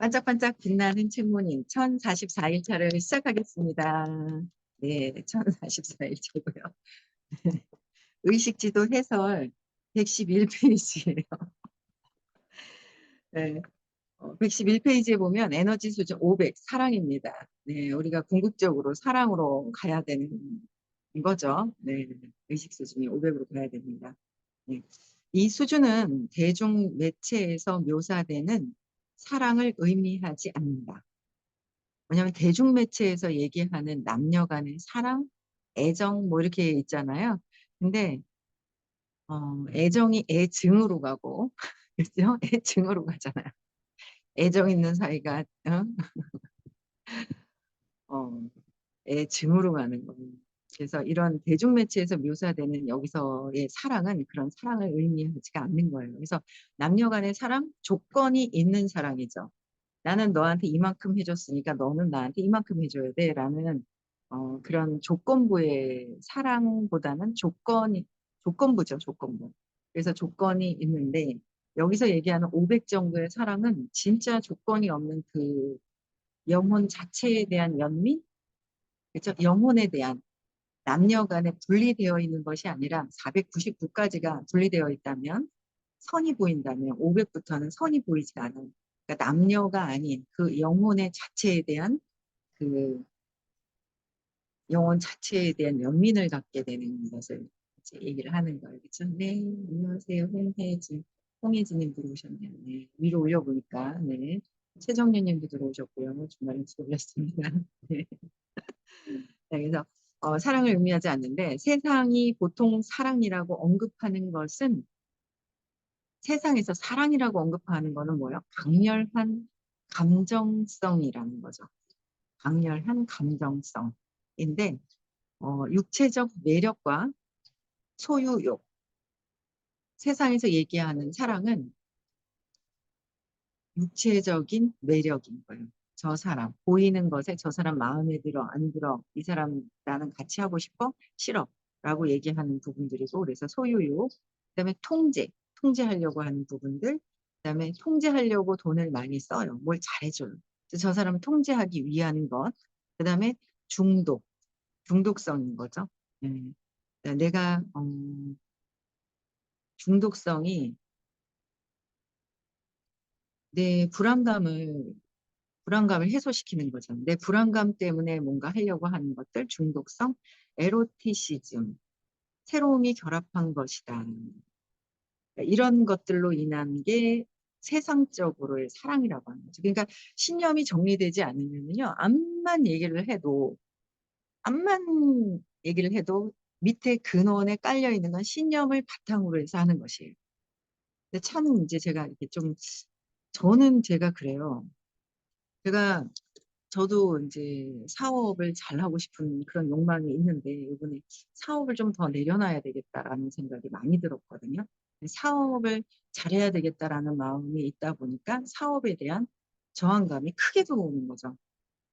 반짝반짝 빛나는 책모님 1044일차를 시작하겠습니다. 네, 1044일차고요. 의식지도 해설 111페이지예요. 네, 111페이지에 보면 에너지 수준 500, 사랑입니다. 네, 우리가 궁극적으로 사랑으로 가야 되는 거죠. 네, 의식 수준이 500으로 가야 됩니다. 네. 이 수준은 대중 매체에서 묘사되는 사랑을 의미하지 않는다. 왜냐하면 대중매체에서 얘기하는 남녀 간의 사랑, 애정 뭐 이렇게 있잖아요. 근데 애정이 애증으로 가고 그죠? 애증으로 가잖아요. 애정 있는 사이가 어, 애증으로 가는 거예요. 그래서 이런 대중매체에서 묘사되는 여기서의 사랑은 그런 사랑을 의미하지가 않는 거예요. 그래서 남녀 간의 사랑, 조건이 있는 사랑이죠. 나는 너한테 이만큼 해줬으니까 너는 나한테 이만큼 해줘야 돼 라는 그런 조건부의 사랑보다는 조건부죠, 조건부. 그래서 조건이 있는데 여기서 얘기하는 500 정도의 사랑은 진짜 조건이 없는 그 영혼 자체에 대한 연민, 그렇죠? 영혼에 대한 남녀 간에 분리되어 있는 것이 아니라 499까지가 분리되어 있다면 선이 보인다면 500부터는 선이 보이지가 않아요. 그러니까 남녀가 아닌 그 영혼의 자체에 대한 그 영혼 자체에 대한 연민을 갖게 되는 것을 이제 얘기를 하는 거예요. 그렇죠? 네, 안녕하세요. 홍혜진님 들어오셨네요. 네, 위로 올려보니까 네, 최정윤님도 들어오셨고요. 중간에 올렸습니다. 네. 네, 그래서 사랑을 의미하지 않는데 세상이 보통 사랑이라고 언급하는 것은 세상에서 사랑이라고 언급하는 거는 뭐예요? 강렬한 감정성이라는 거죠. 강렬한 감정성인데 육체적 매력과 소유욕, 세상에서 얘기하는 사랑은 육체적인 매력인 거예요. 저 사람, 보이는 것에 저 사람 마음에 들어, 안 들어, 이 사람 나는 같이 하고 싶어, 싫어 라고 얘기하는 부분들이고 그래서 소유욕, 그다음에 통제하려고 하는 부분들, 그다음에 통제하려고 돈을 많이 써요. 뭘 잘해줘요. 그래서 저 사람을 통제하기 위한 것, 그다음에 중독성인 거죠. 내가 중독성이 내 불안감을 해소시키는 거죠. 내 불안감 때문에 뭔가 하려고 하는 것들, 중독성, 에로티시즘, 새로움이 결합한 것이다. 이런 것들로 인한 게 세상적으로의 사랑이라고 하는 거죠. 그러니까 신념이 정리되지 않으면요, 암만 얘기를 해도 밑에 근원에 깔려 있는 건 신념을 바탕으로 해서 하는 것이에요. 근데 참 이제 제가 이렇게 좀 저는 제가 그래요. 제가 저도 이제 사업을 잘하고 싶은 그런 욕망이 있는데 이번에 사업을 좀 더 내려놔야 되겠다라는 생각이 많이 들었거든요. 사업을 잘해야 되겠다라는 마음이 있다 보니까 사업에 대한 저항감이 크게 들어오는 거죠.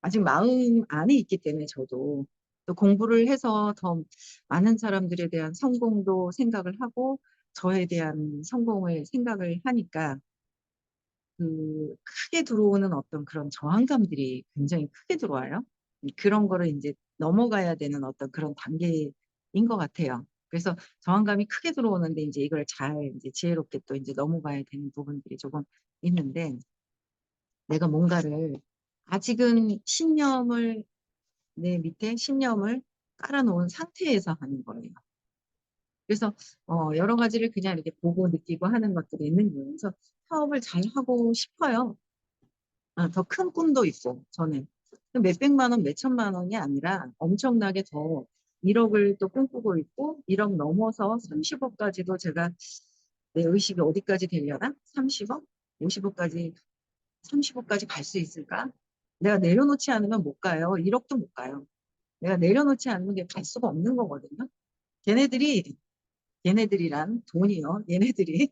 아직 마음 안에 있기 때문에 저도 또 공부를 해서 더 많은 사람들에 대한 성공도 생각을 하고 저에 대한 성공을 생각을 하니까 크게 들어오는 어떤 그런 저항감들이 굉장히 크게 들어와요. 그런 거를 이제 넘어가야 되는 어떤 그런 단계인 것 같아요. 그래서 저항감이 크게 들어오는데 이제 이걸 잘 이제 지혜롭게 또 이제 넘어가야 되는 부분들이 조금 있는데 내가 뭔가를 아직은 내 밑에 신념을 깔아놓은 상태에서 하는 거예요. 그래서 여러 가지를 그냥 이렇게 보고 느끼고 하는 것들이 있는 거예요. 그래서 사업을 잘 하고 싶어요. 더 큰 꿈도 있고 저는 몇백만 원, 몇천만 원이 아니라 엄청나게 더 1억을 또 꿈꾸고 있고 1억 넘어서 30억까지도 제가 내 의식이 어디까지 되려나? 30억? 50억까지 30억까지 갈 수 있을까? 내가 내려놓지 않으면 못 가요. 1억도 못 가요. 내가 내려놓지 않으면 갈 수가 없는 거거든요. 걔네들이 얘네들이란 돈이요. 얘네들이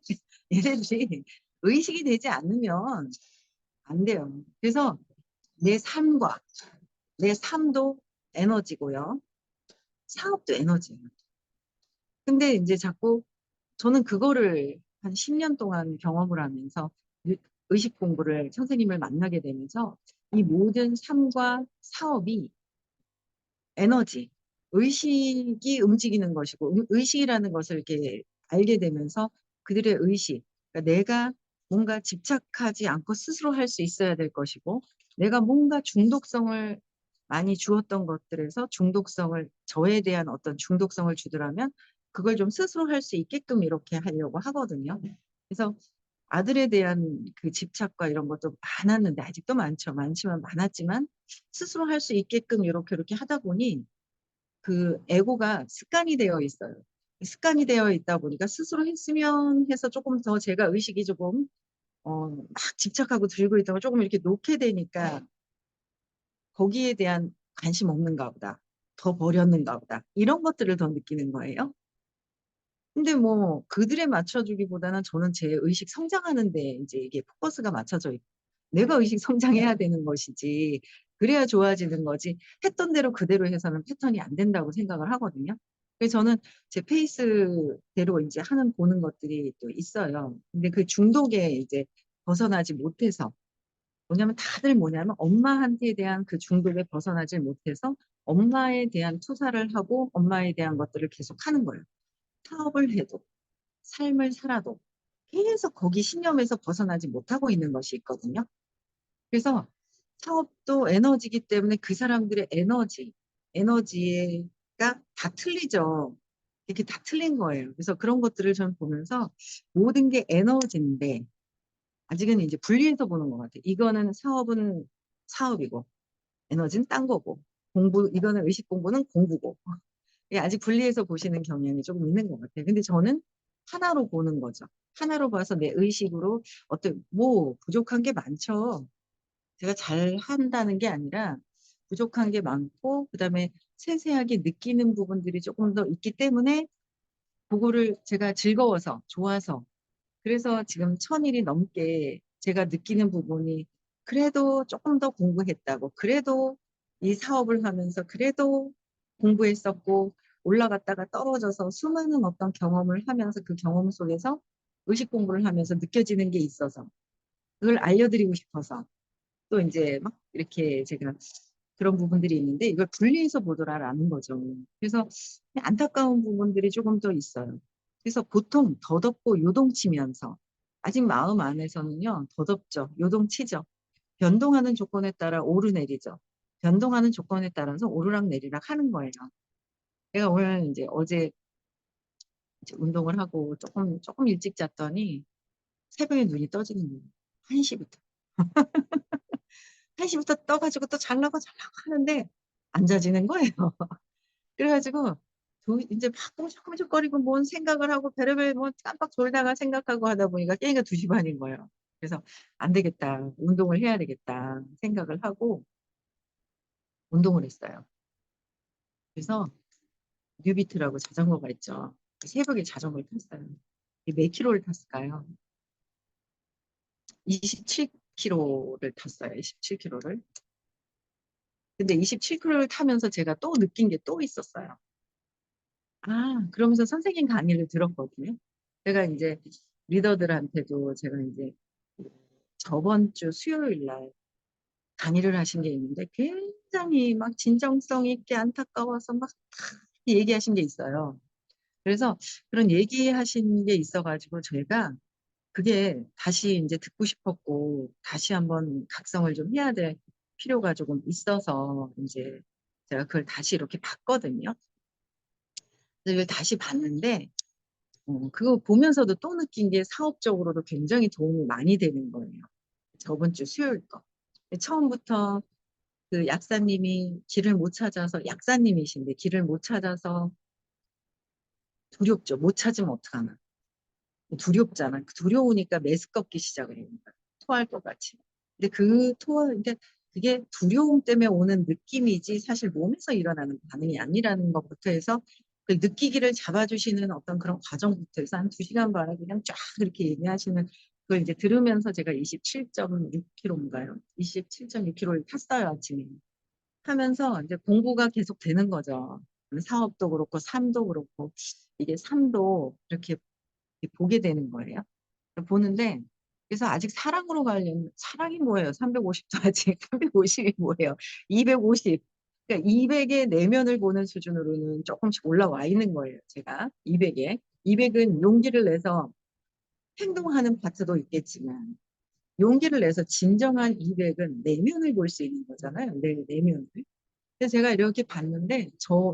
의식이 되지 않으면 안 돼요. 그래서 내 삶과 내 삶도 에너지고요. 사업도 에너지예요. 근데 이제 자꾸 저는 그거를 한 10년 동안 경험을 하면서 의식 공부를 선생님을 만나게 되면서 이 모든 삶과 사업이 에너지, 의식이 움직이는 것이고 의식이라는 것을 이렇게 알게 되면서 그들의 의식, 그러니까 내가 뭔가 집착하지 않고 스스로 할 수 있어야 될 것이고 내가 뭔가 중독성을 많이 주었던 것들에서 중독성을 저에 대한 어떤 중독성을 주더라면 그걸 좀 스스로 할 수 있게끔 이렇게 하려고 하거든요. 그래서 아들에 대한 그 집착과 이런 것도 많았는데 아직도 많죠. 많지만 많았지만 스스로 할 수 있게끔 이렇게 하다 보니 그 에고가 습관이 되어 있어요. 습관이 되어 있다 보니까 스스로 했으면 해서 조금 더 제가 의식이 조금 막 집착하고 들고 있던 걸 조금 이렇게 놓게 되니까 거기에 대한 관심 없는가 보다. 더 버렸는가 보다. 이런 것들을 더 느끼는 거예요. 근데 뭐 그들에 맞춰주기보다는 저는 제 의식 성장하는 데 이제 이게 포커스가 맞춰져 있고 내가 의식 성장해야 되는 것이지 그래야 좋아지는 거지 했던 대로 그대로 해서는 패턴이 안 된다고 생각을 하거든요. 그래서 저는 제 페이스대로 이제 하는 보는 것들이 또 있어요. 근데 그 중독에 이제 벗어나지 못해서 뭐냐면 다들 뭐냐면 엄마한테 대한 그 중독에 벗어나질 못해서 엄마에 대한 투사를 하고 엄마에 대한 것들을 계속 하는 거예요. 사업을 해도 삶을 살아도 계속 거기 신념에서 벗어나지 못하고 있는 것이 있거든요. 그래서 사업도 에너지이기 때문에 그 사람들의 에너지가 다 틀리죠. 이렇게 다 틀린 거예요. 그래서 그런 것들을 전 보면서 모든 게 에너지인데 아직은 이제 분리해서 보는 것 같아요. 이거는 사업은 사업이고 에너지는 딴 거고 이거는 의식 공부는 공부고 예, 아직 분리해서 보시는 경향이 조금 있는 것 같아요. 근데 저는 하나로 보는 거죠. 하나로 봐서 내 의식으로 뭐 부족한 게 많죠. 제가 잘 한다는 게 아니라 부족한 게 많고 그다음에 세세하게 느끼는 부분들이 조금 더 있기 때문에 그거를 제가 즐거워서 좋아서 그래서 지금 1000일이 넘게 제가 느끼는 부분이 그래도 조금 더 공부했다고 그래도 이 사업을 하면서 그래도 공부했었고 올라갔다가 떨어져서 수많은 어떤 경험을 하면서 그 경험 속에서 의식 공부를 하면서 느껴지는 게 있어서 그걸 알려드리고 싶어서 또 이제 막 이렇게 제가 그런 부분들이 있는데 이걸 분리해서 보더라라는 거죠. 그래서 안타까운 부분들이 조금 더 있어요. 그래서 보통 더덥고 요동치면서 아직 마음 안에서는요 더덥죠. 요동치죠. 변동하는 조건에 따라 오르내리죠. 변동하는 조건에 따라서 오르락내리락 하는 거예요. 제가 오늘 이제 어제 이제 운동을 하고 조금 일찍 잤더니 새벽에 눈이 떠지는 거예요. 1시부터. 1시부터 떠가지고 또 잘라고 하는데 안 자지는 거예요. 그래가지고 이제 막 끔적끔적거리고 뭔 생각을 하고 별의별 뭐 깜빡 졸다가 생각하고 하다 보니까 깨니까 2시 반인 거예요. 그래서 안 되겠다. 운동을 해야 되겠다 생각을 하고 운동을 했어요. 그래서 뉴비트라고 자전거가 있죠. 새벽에 자전거를 탔어요. 몇 킬로를 탔을까요? 27킬로를 탔어요. 27킬로를. 근데 27킬로를 타면서 제가 또 느낀 게 또 있었어요. 그러면서 선생님 강의를 들었거든요. 제가 이제 리더들한테도 제가 이제 저번 주 수요일 날 강의를 하신 게 있는데 굉장히 막 진정성 있게 안타까워서 막 얘기하신 게 있어요. 그래서 그런 얘기하신 게 있어가지고 저희가 그게 다시 이제 듣고 싶었고 다시 한번 각성을 좀 해야 될 필요가 조금 있어서 이제 제가 그걸 다시 이렇게 봤거든요. 그걸 다시 봤는데 그거 보면서도 또 느낀 게 사업적으로도 굉장히 도움이 많이 되는 거예요. 저번 주 수요일 거. 처음부터 그 약사님이 길을 못 찾아서 약사님이신데 길을 못 찾아서 두렵죠. 못 찾으면 어떡하나. 두렵잖아. 두려우니까 메스껍기 시작을 해요. 토할 것 같이. 근데 근데 그게 두려움 때문에 오는 느낌이지 사실 몸에서 일어나는 반응이 아니라는 것부터 해서 그 느끼기를 잡아주시는 어떤 그런 과정부터 해서 한 2시간 반을 그냥 쫙 그렇게 얘기하시는 그걸 이제 들으면서 제가 27.6kg인가요? 27.6kg를 탔어요, 아침에. 하면서 이제 공부가 계속 되는 거죠. 사업도 그렇고 삶도 그렇고 이게 삶도 이렇게 보게 되는 거예요. 보는데 그래서 아직 사랑으로 가려면 사랑이 뭐예요? 350도 아직 350이 뭐예요? 250. 그러니까 200의 내면을 보는 수준으로는 조금씩 올라와 있는 거예요. 제가 200에. 200은 용기를 내서 행동하는 파트도 있겠지만 용기를 내서 진정한 200은 내면을 볼 수 있는 거잖아요. 내 내면을. 근데 제가 이렇게 봤는데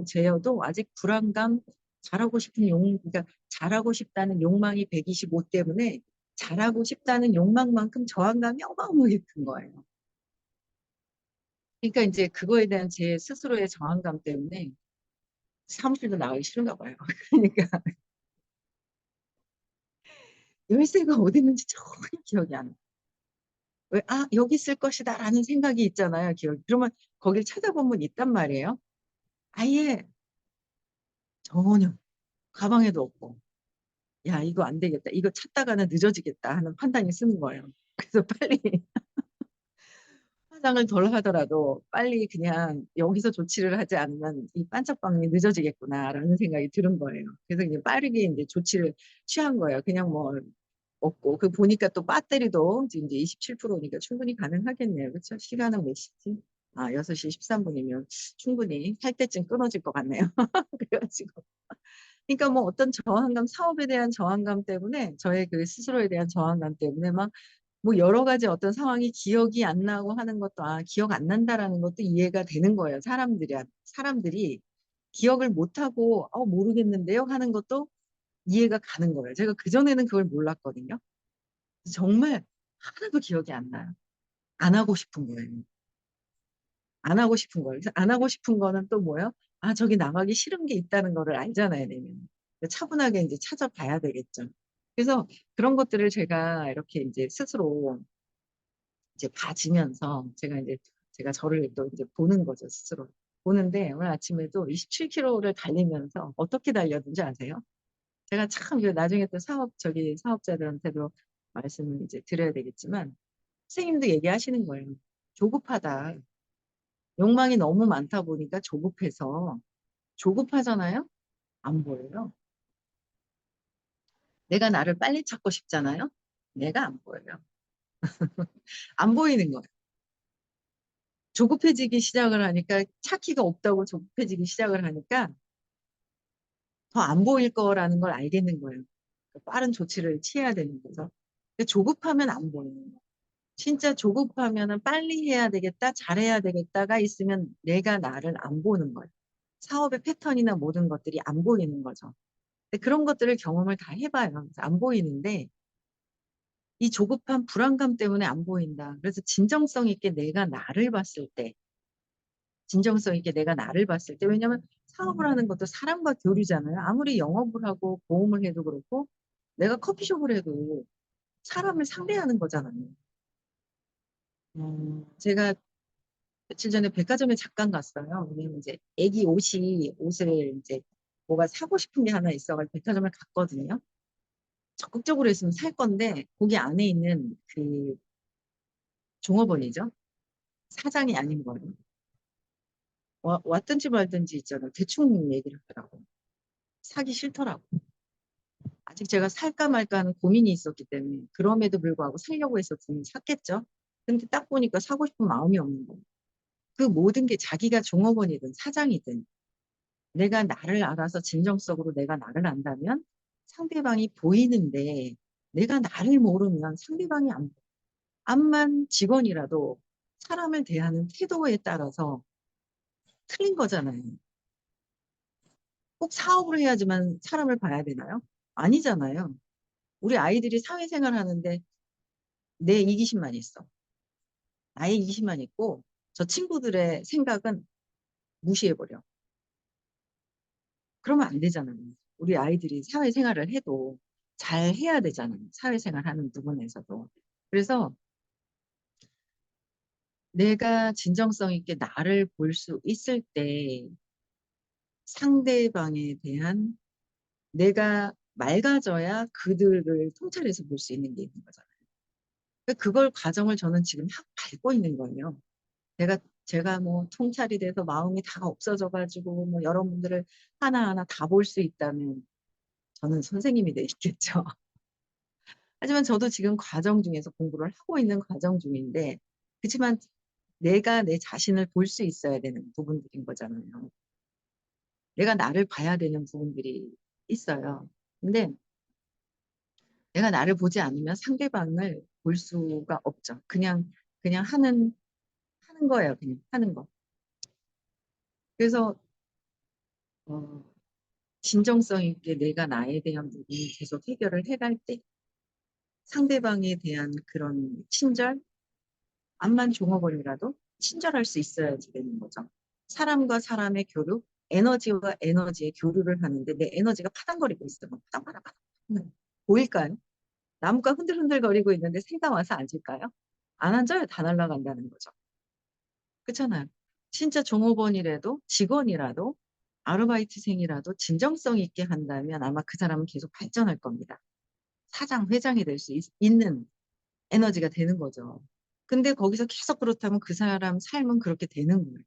제어도 아직 불안감, 잘하고 싶은 그러니까 잘하고 싶다는 욕망이 125 때문에 잘하고 싶다는 욕망만큼 저항감이 어마어마하게 큰 거예요. 그러니까 이제 그거에 대한 제 스스로의 저항감 때문에 사무실도 나가기 싫은가 봐요. 그러니까 열쇠가 어디 있는지 전혀 기억이 안 나요. 왜, 아, 여기 있을 것이다 라는 생각이 있잖아요. 그러면 거길 찾아보면 있단 말이에요. 아예 전혀 가방에도 없고. 야, 이거 안 되겠다. 이거 찾다가는 늦어지겠다 하는 판단이 쓰는 거예요. 그래서 빨리 화장을 덜 하더라도 빨리 그냥 여기서 조치를 하지 않으면 이 반짝방이 늦어지겠구나라는 생각이 드는 거예요. 그래서 그냥 빠르게 이제 조치를 취한 거예요. 그냥 뭐 없고 그 보니까 또 배터리도 이제 27%니까 충분히 가능하겠네요. 그렇죠? 시간은 몇 시지? 아, 6시 13분이면 충분히 할 때쯤 끊어질 것 같네요. 그래가지고 그러니까 뭐 어떤 저항감, 사업에 대한 저항감 때문에 저의 그 스스로에 대한 저항감 때문에 막 뭐 여러 가지 어떤 상황이 기억이 안 나고 하는 것도 아, 기억 안 난다라는 것도 이해가 되는 거예요. 사람들이 기억을 못 하고 모르겠는데요 하는 것도 이해가 가는 거예요. 제가 그전에는 그걸 몰랐거든요. 정말 하나도 기억이 안 나요. 안 하고 싶은 거예요. 안 하고 싶은 거예요. 그래서 안 하고 싶은 거는 또 뭐예요? 아, 저기 나가기 싫은 게 있다는 거를 알잖아요, 내면. 차분하게 이제 찾아봐야 되겠죠. 그래서 그런 것들을 제가 이렇게 이제 스스로 이제 봐지면서 제가 저를 또 이제 보는 거죠, 스스로. 보는데 오늘 아침에도 27km를 달리면서 어떻게 달렸는지 아세요? 제가 참 이거 나중에 또 사업자들한테도 말씀을 이제 드려야 되겠지만 선생님도 얘기하시는 거예요. 조급하다. 욕망이 너무 많다 보니까 조급하잖아요? 안 보여요. 내가 나를 빨리 찾고 싶잖아요? 내가 안 보여요. 안 보이는 거예요. 조급해지기 시작을 하니까 찾기가 없다고 조급해지기 시작을 하니까 더 안 보일 거라는 걸 알겠는 거예요. 빠른 조치를 취해야 되는 거죠. 근데 조급하면 안 보이는 거예요. 진짜 조급하면은 빨리 해야 되겠다, 잘해야 되겠다가 있으면 내가 나를 안 보는 거예요. 사업의 패턴이나 모든 것들이 안 보이는 거죠. 근데 그런 것들을 경험을 다 해봐요. 그래서 안 보이는데 이 조급한 불안감 때문에 안 보인다. 그래서 진정성 있게 내가 나를 봤을 때, 왜냐면 사업을 하는 것도 사람과 교류잖아요. 아무리 영업을 하고 보험을 해도 그렇고, 내가 커피숍을 해도 사람을 상대하는 거잖아요. 제가 며칠 전에 백화점에 잠깐 갔어요. 왜냐면 이제 애기 옷을 이제 뭐가 사고 싶은 게 하나 있어가지고 백화점을 갔거든요. 적극적으로 했으면 살 건데, 거기 안에 있는 그 종업원이죠. 사장이 아닌 거예요. 왔든지 말든지 있잖아요. 대충 얘기를 하더라고. 사기 싫더라고. 아직 제가 살까 말까 하는 고민이 있었기 때문에 그럼에도 불구하고 살려고 했었으면 샀겠죠. 근데 딱 보니까 사고 싶은 마음이 없는 거예요. 그 모든 게 자기가 종업원이든 사장이든 내가 나를 알아서 진정성으로 내가 나를 안다면 상대방이 보이는데 내가 나를 모르면 상대방이 암만 직원이라도 사람을 대하는 태도에 따라서 틀린 거잖아요. 꼭 사업을 해야지만 사람을 봐야 되나요? 아니잖아요. 우리 아이들이 사회생활 하는데 내 이기심만 있어. 나의 이기심만 있고 저 친구들의 생각은 무시해버려. 그러면 안 되잖아요. 우리 아이들이 사회생활을 해도 잘 해야 되잖아요. 사회생활 하는 부분에서도. 그래서 내가 진정성 있게 나를 볼 수 있을 때 상대방에 대한 내가 맑아져야 그들을 통찰해서 볼 수 있는 게 있는 거잖아요. 그걸 과정을 저는 지금 밟고 있는 거예요. 제가 뭐 통찰이 돼서 마음이 다 없어져가지고 뭐 여러분들을 하나하나 다 볼 수 있다면 저는 선생님이 돼 있겠죠. 하지만 저도 지금 과정 중에서 공부를 하고 있는 과정 중인데, 그렇지만 내가 내 자신을 볼 수 있어야 되는 부분들인 거잖아요. 내가 나를 봐야 되는 부분들이 있어요. 근데 내가 나를 보지 않으면 상대방을 볼 수가 없죠. 그냥 하는 거예요. 그냥 하는 거. 그래서, 어, 진정성 있게 내가 나에 대한 부분을 계속 해결을 해갈 때 상대방에 대한 그런 친절, 암만 종업원이라도 친절할 수 있어야지 되는 거죠. 사람과 사람의 교류, 에너지와 에너지의 교류를 하는데 내 에너지가 파당거리고 있어요. 막 파당파당. 보일까요? 나무가 흔들흔들거리고 있는데 새가 와서 앉을까요? 안 앉아요. 다 날아간다는 거죠. 그렇잖아요. 진짜 종업원이라도 직원이라도 아르바이트생이라도 진정성 있게 한다면 아마 그 사람은 계속 발전할 겁니다. 사장, 회장이 될 수 있는 에너지가 되는 거죠. 근데 거기서 계속 그렇다면 그 사람 삶은 그렇게 되는 거예요.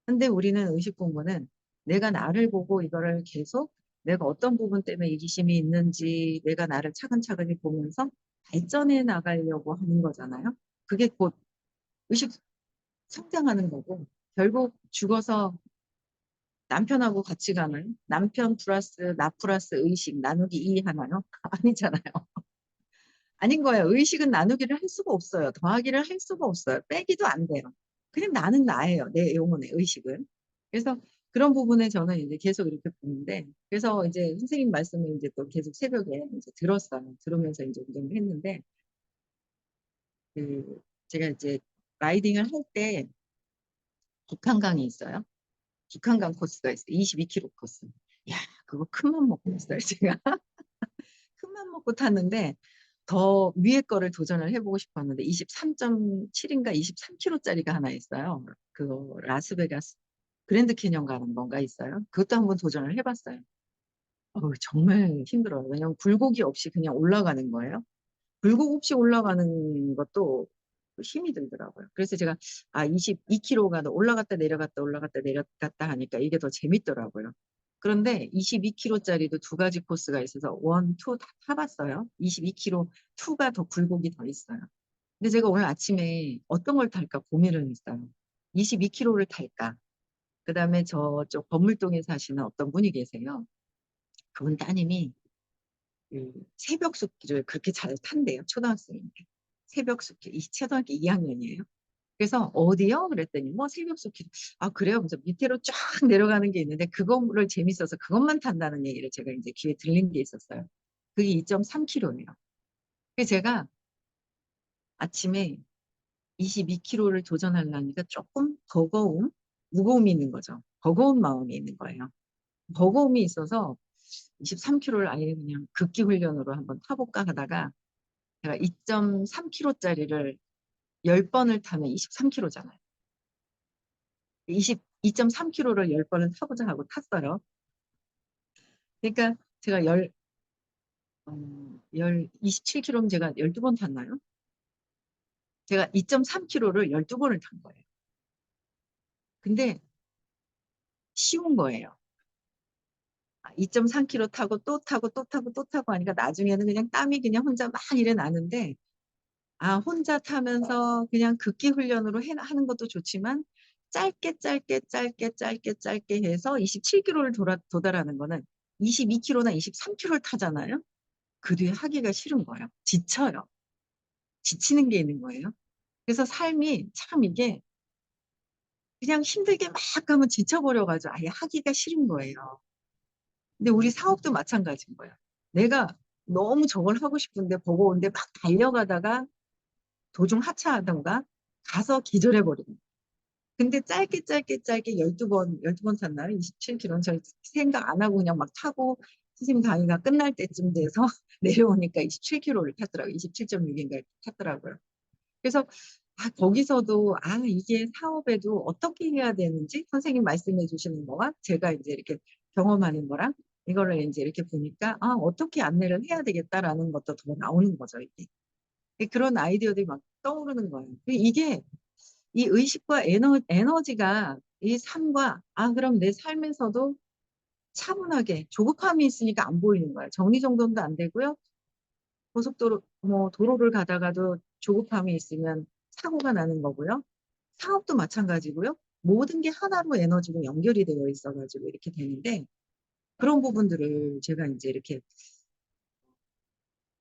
근데 우리는 의식 공부는 내가 나를 보고 이거를 계속 내가 어떤 부분 때문에 이기심이 있는지 내가 나를 차근차근히 보면서 발전해 나가려고 하는 거잖아요. 그게 곧 의식 성장하는 거고 결국 죽어서 남편하고 같이 가는 남편 플러스 나 플러스 의식 나누기 2 하나요? 아니잖아요. 아닌 거예요. 의식은 나누기를 할 수가 없어요. 더하기를 할 수가 없어요. 빼기도 안 돼요. 그냥 나는 나예요. 내 영혼의 의식은. 그래서 그런 부분에 저는 이제 계속 이렇게 보는데, 그래서 이제 선생님 말씀을 이제 또 계속 새벽에 이제 들었어요. 들으면서 이제 운동을 했는데, 그, 제가 이제 라이딩을 할 때 북한강이 있어요. 북한강 코스가 있어요. 22km 코스. 야, 그거 큰 맘 먹고 있어요, 제가. 큰 맘 먹고 탔는데, 더 위에 거를 도전을 해보고 싶었는데 23.7인가 23km짜리가 하나 있어요. 그 라스베가스 그랜드 캐년 가는 건가 있어요. 그것도 한번 도전을 해봤어요. 정말 힘들어요. 왜냐면 굴곡이 없이 그냥 올라가는 거예요. 굴곡 없이 올라가는 것도 힘이 들더라고요. 그래서 제가 22km가 올라갔다 내려갔다 올라갔다 내려갔다 하니까 이게 더 재밌더라고요. 그런데 22km짜리도 두 가지 코스가 있어서 원, 투 다 타봤어요. 22km 투가 더 굴곡이 더 있어요. 근데 제가 오늘 아침에 어떤 걸 탈까 고민을 했어요. 22km를 탈까? 그다음에 저쪽 건물동에 사시는 어떤 분이 계세요. 그분 따님이 그 새벽 숲길을 그렇게 잘 탄대요. 초등학생인데. 새벽 숲길, 초등학교 2학년이에요. 그래서 어디요? 그랬더니 뭐 새벽 숲길. 그래요? 그래서 밑으로 쫙 내려가는 게 있는데 그거를 재밌어서 그것만 탄다는 얘기를 제가 이제 귀에 들린 게 있었어요. 그게 2.3km예요. 그래서 제가 아침에 22km를 도전하려니까 조금 무거움이 있는 거죠. 버거운 마음이 있는 거예요. 버거움이 있어서 23km를 아예 그냥 극기 훈련으로 한번 타볼까 하다가 제가 2.3km짜리를 10번을 타면 23km잖아요. 2.3km를 10번을 타보자 하고 탔어요. 그러니까 제가 27km면 제가 12번 탔나요? 제가 2.3km를 12번을 탄 거예요. 근데 쉬운 거예요. 2.3km 타고 또 타고 또 타고 또 타고 하니까 나중에는 그냥 땀이 그냥 혼자 막 이래 나는데 혼자 타면서 그냥 극기 훈련으로 하는 것도 좋지만 짧게 해서 27km를 도달하는 거는 22km나 23km를 타잖아요. 그 뒤에 하기가 싫은 거예요. 지쳐요. 지치는 게 있는 거예요. 그래서 삶이 참 이게 그냥 힘들게 막 가면 지쳐버려가지고 아예 하기가 싫은 거예요. 근데 우리 사업도 마찬가지인 거예요. 내가 너무 저걸 하고 싶은데 버거운데 막 달려가다가 도중 하차하던가 가서 기절해버리는. 근데 짧게 12번 탔나요? 27km. 저 생각 안 하고 그냥 막 타고 선생님 강의가 끝날 때쯤 돼서 내려오니까 27km를 탔더라고요. 27.6인가 탔더라고요. 그래서 거기서도 이게 사업에도 어떻게 해야 되는지 선생님 말씀해 주시는 거와 제가 이제 이렇게 경험하는 거랑 이거를 이제 이렇게 보니까 어떻게 안내를 해야 되겠다라는 것도 더 나오는 거죠, 이게. 그런 아이디어들이 막 떠오르는 거예요. 이게 이 의식과 에너지가 이 삶과 그럼 내 삶에서도 차분하게 조급함이 있으니까 안 보이는 거예요. 정리정돈도 안 되고요. 고속도로, 뭐, 도로를 가다가도 조급함이 있으면 사고가 나는 거고요. 사업도 마찬가지고요. 모든 게 하나로 에너지로 연결이 되어 있어가지고 이렇게 되는데, 그런 부분들을 제가 이제 이렇게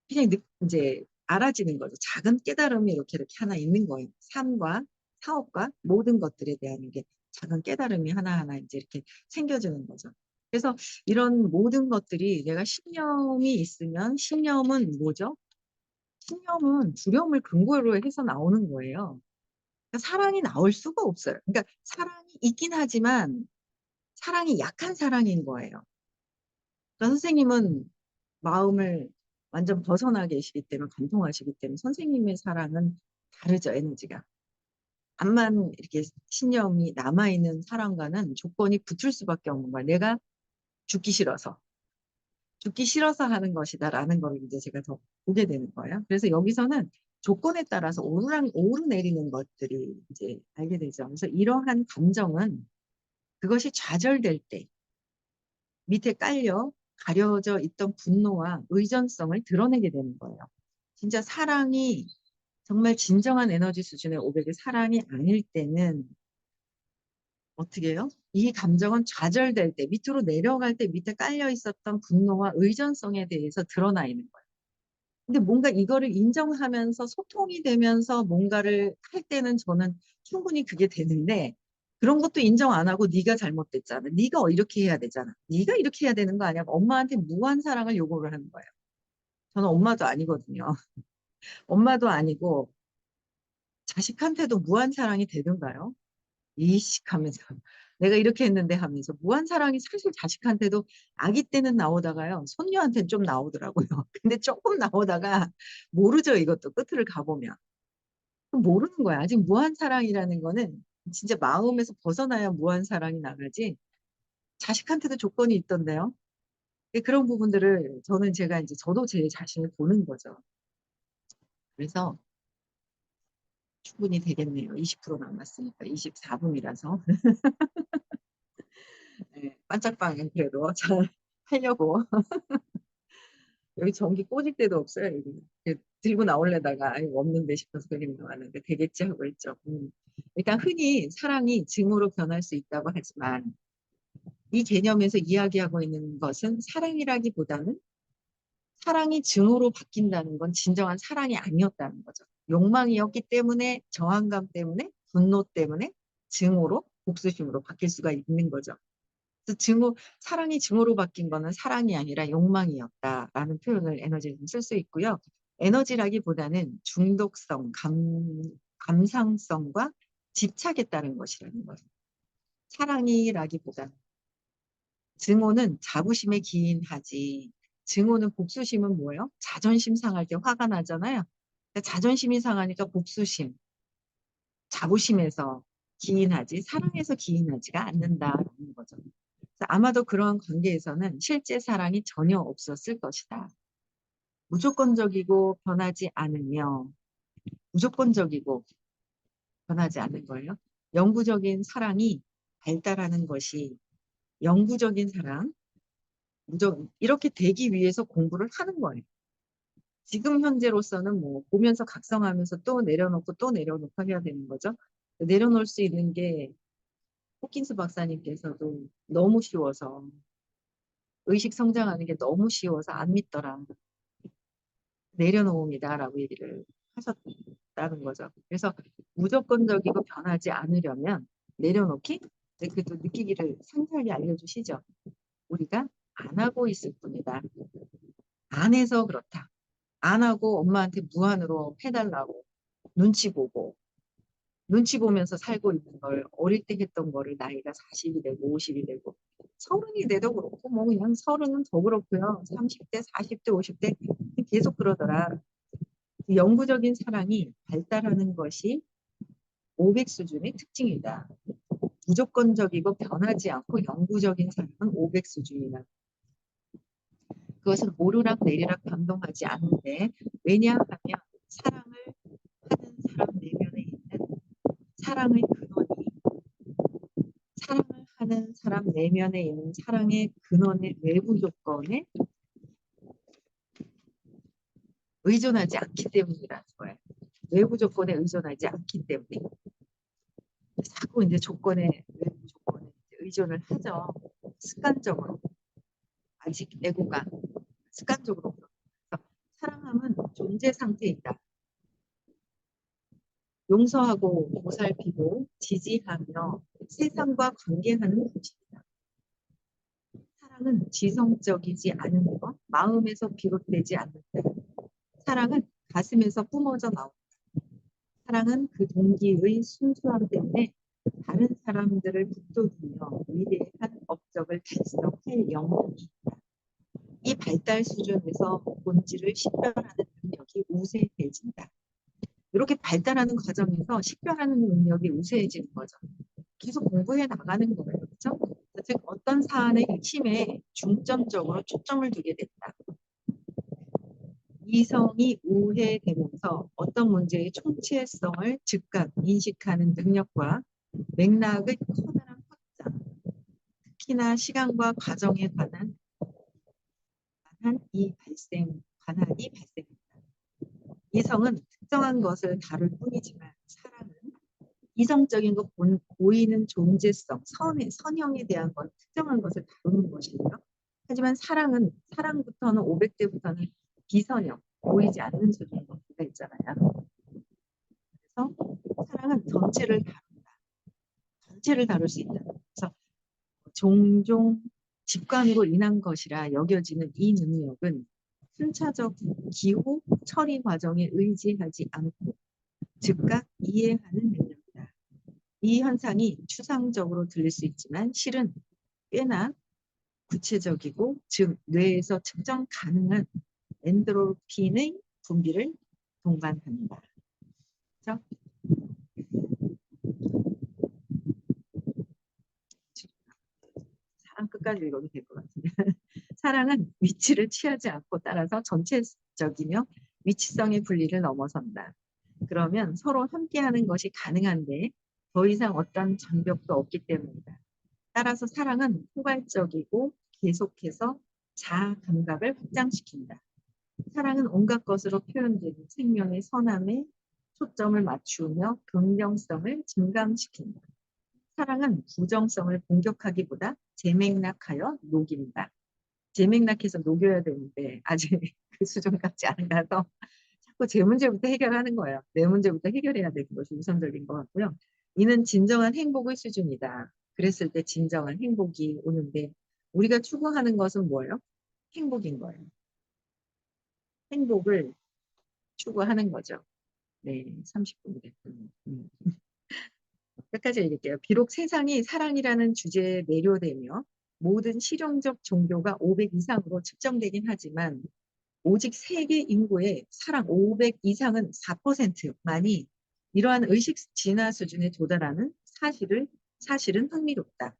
그냥 이제 알아지는 거죠. 작은 깨달음이 이렇게 하나 있는 거예요. 삶과 사업과 모든 것들에 대한 게 작은 깨달음이 하나하나 이제 이렇게 생겨지는 거죠. 그래서 이런 모든 것들이 내가 신념이 있으면 신념은 뭐죠? 신념은 두려움을 근거로 해서 나오는 거예요. 그러니까 사랑이 나올 수가 없어요. 그러니까 사랑이 있긴 하지만 사랑이 약한 사랑인 거예요. 그러니까 선생님은 마음을 완전 벗어나 계시기 때문에 관통하시기 때문에 선생님의 사랑은 다르죠, 에너지가. 암만 이렇게 신념이 남아있는 사랑과는 조건이 붙을 수밖에 없는 거야. 내가 죽기 싫어서. 죽기 싫어서 하는 것이다라는 걸 이제 제가 더 보게 되는 거예요. 그래서 여기서는 조건에 따라서 오르내리는 것들이 이제 알게 되죠. 그래서 이러한 감정은 그것이 좌절될 때 밑에 깔려 가려져 있던 분노와 의존성을 드러내게 되는 거예요. 진짜 사랑이 정말 진정한 에너지 수준의 500의 사랑이 아닐 때는 어떻게 해요? 이 감정은 좌절될 때, 밑으로 내려갈 때 밑에 깔려 있었던 분노와 의존성에 대해서 드러나 있는 거예요. 근데 뭔가 이거를 인정하면서 소통이 되면서 뭔가를 할 때는 저는 충분히 그게 되는데 그런 것도 인정 안 하고 네가 잘못됐잖아. 네가 이렇게 해야 되잖아. 네가 이렇게 해야 되는 거 아니야? 엄마한테 무한 사랑을 요구를 하는 거예요. 저는 엄마도 아니거든요. 엄마도 아니고 자식한테도 무한 사랑이 되던가요? 이식 하면서 내가 이렇게 했는데 하면서 무한 사랑이 사실 자식한테도 아기 때는 나오다가요. 손녀한테는 좀 나오더라고요. 근데 조금 나오다가 모르죠. 이것도 끝을 가보면. 모르는 거야. 아직 무한 사랑이라는 거는 진짜 마음에서 벗어나야 무한 사랑이 나가지. 자식한테도 조건이 있던데요. 그런 부분들을 저는 제가 이제 저도 제 자신을 보는 거죠. 그래서 충분히 되겠네요. 20% 남았으니까 24분이라서. 네, 반짝방은 그래도 잘 하려고. 여기 전기 꽂을 데도 없어요. 여기. 들고 나오려다가 아니 없는데 싶어서 그림 나왔는데 되겠지 하고 있죠. 일단 흔히 사랑이 증오로 변할 수 있다고 하지만 이 개념에서 이야기하고 있는 것은 사랑이라기보다는 사랑이 증오로 바뀐다는 건 진정한 사랑이 아니었다는 거죠. 욕망이었기 때문에 저항감 때문에 분노 때문에 증오로 복수심으로 바뀔 수가 있는 거죠. 그래서 사랑이 증오로 바뀐 거는 사랑이 아니라 욕망이었다라는 표현을 에너지를 쓸 수 있고요. 에너지라기보다는 중독성, 감상성과 집착에 따른 것이라는 거예요. 사랑이라기보다는 증오는 자부심에 기인하지. 증오는 복수심은 뭐예요? 자존심 상할 때 화가 나잖아요. 그러니까 자존심이 상하니까 복수심, 자부심에서 기인하지 사랑에서 기인하지가 않는다라는 거죠. 그래서 아마도 그런 관계에서는 실제 사랑이 전혀 없었을 것이다. 무조건적이고 변하지 않으며 무조건적이고 변하지 않는 거예요. 영구적인 사랑이 발달하는 것이 영구적인 사랑, 이렇게 되기 위해서 공부를 하는 거예요. 지금 현재로서는 뭐 보면서 각성하면서 또 내려놓고 또 내려놓고 해야 되는 거죠. 내려놓을 수 있는 게 호킨스 박사님께서도 너무 쉬워서 의식 성장하는 게 너무 쉬워서 안 믿더라. 내려놓습니다라고 얘기를 하셨다는 거죠. 그래서 무조건적이고 변하지 않으려면 내려놓기? 그래도 느끼기를 상세하게 알려주시죠. 우리가 안 하고 있을 뿐이다. 안 해서 그렇다. 안 하고 엄마한테 무한으로 해달라고 눈치 보면서 살고 있는 걸 어릴 때 했던 거를 나이가 40이 되고 50이 되고 30이 돼도 그렇고 뭐 그냥 30은 더 그렇고요. 30대, 40대, 50대 계속 그러더라. 영구적인 사랑이 발달하는 것이 500 수준의 특징이다. 무조건적이고 변하지 않고 영구적인 사랑은 500 수준이다. 그것은 오르락 내리락 변동하지 않는데 왜냐하면 사랑을 하는 사람 내면에 있는 사랑의 근원이 사랑을 하는 사람 내면에 있는 사랑의 근원의 외부 조건에 의존하지 않기 때문이라는 거예요. 외부 조건에 의존하지 않기 때문에. 자꾸 이제 외부 조건에 의존을 하죠. 습관적으로. 아직 에고가 습관적으로. 그래서 사랑함은 존재 상태에 있다. 용서하고 보살피고 지지하며 세상과 관계하는 것입니다. 사랑은 지성적이지 않으며 마음에서 비롯되지 않는다. 사랑은 가슴에서 뿜어져 나온다. 사랑은 그 동기의 순수함 때문에 다른 사람들을 북돋우며 위대한 업적을 달성할 영역이 있다. 이 발달 수준에서 본질을 식별하는 능력이 우세해진다. 이렇게 발달하는 과정에서 식별하는 능력이 우세해지는 거죠. 계속 공부해 나가는 거예요. 그렇죠? 즉 어떤 사안의 핵심에 중점적으로 초점을 두게 된다. 이성이 우회되면서 어떤 문제의 총체성을 즉각 인식하는 능력과 맥락의 커다란 확장, 특히나 시간과 과정에 관한 관한이 발생한다. 이성은 특정한 것을 다룰 뿐이지만 사랑은 이성적인 것 보이는 존재성, 선형에 대한 것, 특정한 것을 다루는 것이에요. 하지만 사랑부터는 500대부터는 비선형, 보이지 않는 수준의 것가 있잖아요. 그래서 사랑은 전체를 다룰 수 있다. 그래서 종종 직관으로 인한 것이라 여겨지는 이 능력은 순차적 기호 처리 과정에 의지하지 않고 즉각 이해하는 능력이다. 이 현상이 추상적으로 들릴 수 있지만 실은 꽤나 구체적이고 즉 뇌에서 측정 가능한 엔도르핀의 분비를 동반합니다. 그렇죠? 사랑 끝까지 읽어도 될 것 같은데 사랑은 위치를 취하지 않고 따라서 전체적이며 위치성의 분리를 넘어선다. 그러면 서로 함께하는 것이 가능한데 더 이상 어떤 장벽도 없기 때문이다. 따라서 사랑은 포괄적이고 계속해서 자아 감각을 확장시킨다. 사랑은 온갖 것으로 표현되는 생명의 선함에 초점을 맞추며 긍정성을 증강시킨다. 사랑은 부정성을 공격하기보다 재맥락하여 녹인다. 재맥락해서 녹여야 되는데 아직 그 수준까지 안 가서 자꾸 제 문제부터 해결하는 거예요. 내 문제부터 해결해야 되는 것이 우선적인 것 같고요. 이는 진정한 행복의 수준이다. 그랬을 때 진정한 행복이 오는데 우리가 추구하는 것은 뭐예요? 행복인 거예요. 행복을 추구하는 거죠. 네, 30분이 됐군요. 끝까지 읽을게요. 비록 세상이 사랑이라는 주제에 매료되며 모든 실용적 종교가 500 이상으로 측정되긴 하지만 오직 세계 인구의 사랑 500 이상은 4%만이 이러한 의식 진화 수준에 도달하는 사실은 흥미롭다.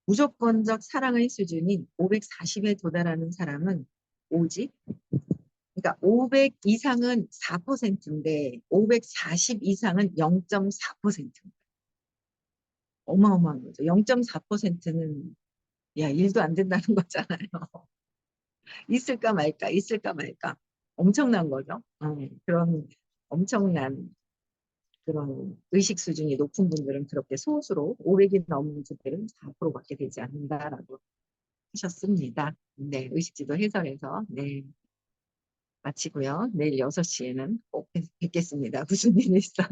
무조건적 사랑의 수준인 540에 도달하는 사람은 오직 그러니까 500 이상은 4%인데 540 이상은 0.4%. 어마어마한 거죠. 0.4%는 야, 일도 안 된다는 거잖아요. 있을까 말까, 있을까 말까. 엄청난 거죠. 그런 엄청난 그런 의식 수준이 높은 분들은 그렇게 소수로 500이 넘는 분들은 4%밖에 되지 않는다라고 하셨습니다. 네, 의식지도 해설에서 네, 마치고요. 내일 6시에는 꼭 뵙겠습니다. 무슨 일이 있어.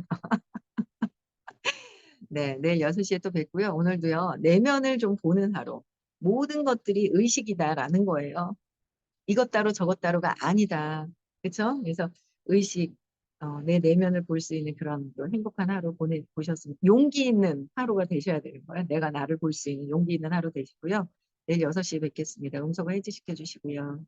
네, 내일 6시에 또 뵙고요. 오늘도요, 내면을 좀 보는 하루. 모든 것들이 의식이다라는 거예요. 이것 따로 저것 따로가 아니다. 그렇죠? 그래서 의식, 내 내면을 볼 수 있는 그런 또 행복한 하루 보셨으면 용기 있는 하루가 되셔야 되는 거예요. 내가 나를 볼 수 있는 용기 있는 하루 되시고요. 내일 6시에 뵙겠습니다. 음소거 해지시켜 주시고요.